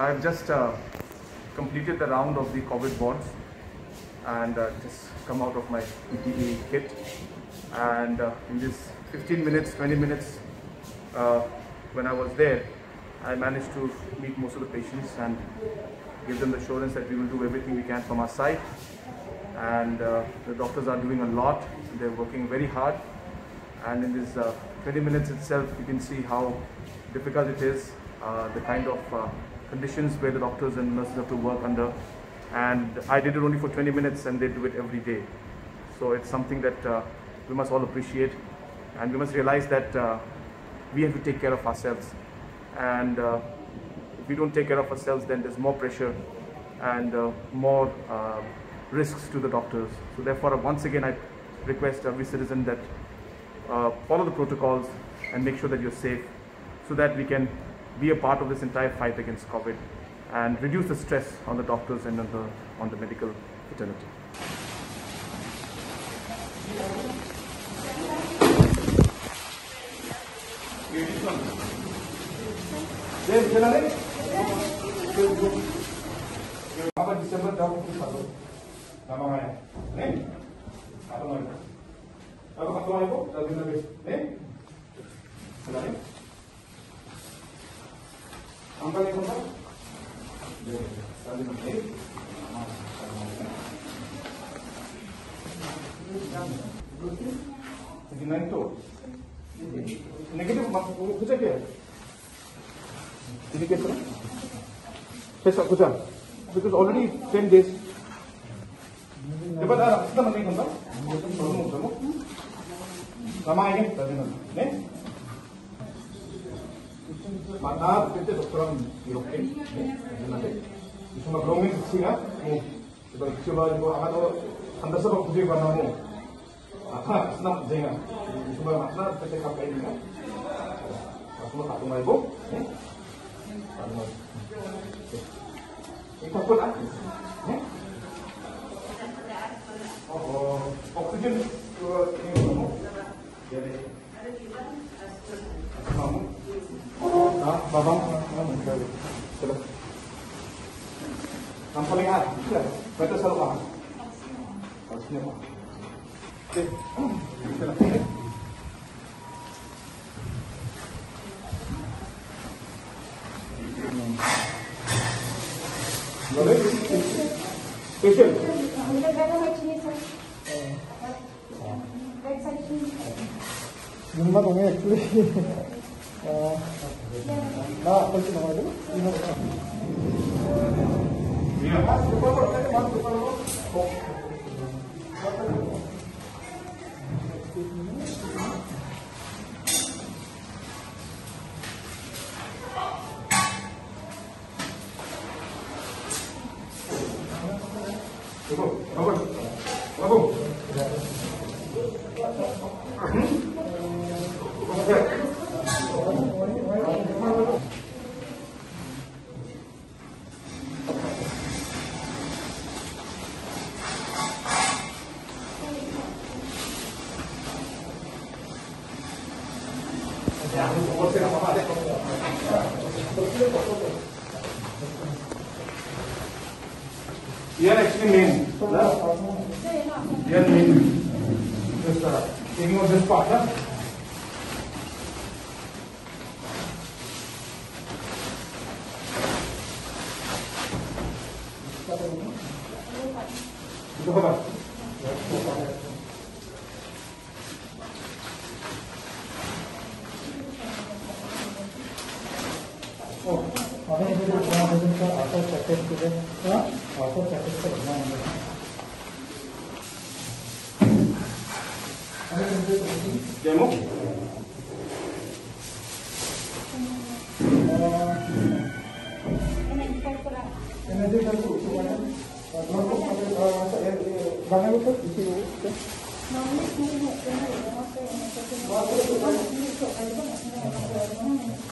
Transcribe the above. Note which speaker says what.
Speaker 1: I've just completed the round of the COVID wards and just come out of my PPE kit, and in this 15 minutes, 20 minutes when I was there, I managed to meet most of the patients and give them the assurance that we will do everything we can from our side, and the doctors are doing a lot. They're working very hard, and in this 20 minutes itself you can see how difficult it is, the kind of conditions where the doctors and nurses have to work under, and I did it only for 20 minutes and they do it every day. So it's something that we must all appreciate, and we must realize that we have to take care of ourselves, and if we don't take care of ourselves, then there's more pressure and more risks to the doctors. So therefore, once again, I request every citizen that follow the protocols and make sure that you're safe, so that we can be a part of this entire fight against COVID and reduce the stress on the doctors and on the medical fraternity. Negatif kerja ke? Ini kes besok kerja, because already 10 days. Dapat dah kita mesti kontak. Kamu. Sama ini tadi nih. Mata kita dokter iroke, nanti. Cuma grooming sih ya. Coba apa tuh? Anda sebab kerja kamu. Apa senang jangan. Cuma makna kita kapai ini ya. Semua tak tunggu ibu. Ini takut ah? Oh, oksigen ini kamu. Jadi, kamu. Nah, babang, kamu sekali. Coba. Yang paling hard, betul selalu paham. Harusnya pak. Oke, kita patient. Rumah dongeng actually. Nah, apa sih namanya itu? Iya. Dia actually main. Dia main. Just taking out this part, huh? Itu apa? Oh, ada yang itu atau paket kita, atau paket kita mana? Ada yang itu demo? Energi kalau semuanya, kalau saya bangga betul itu.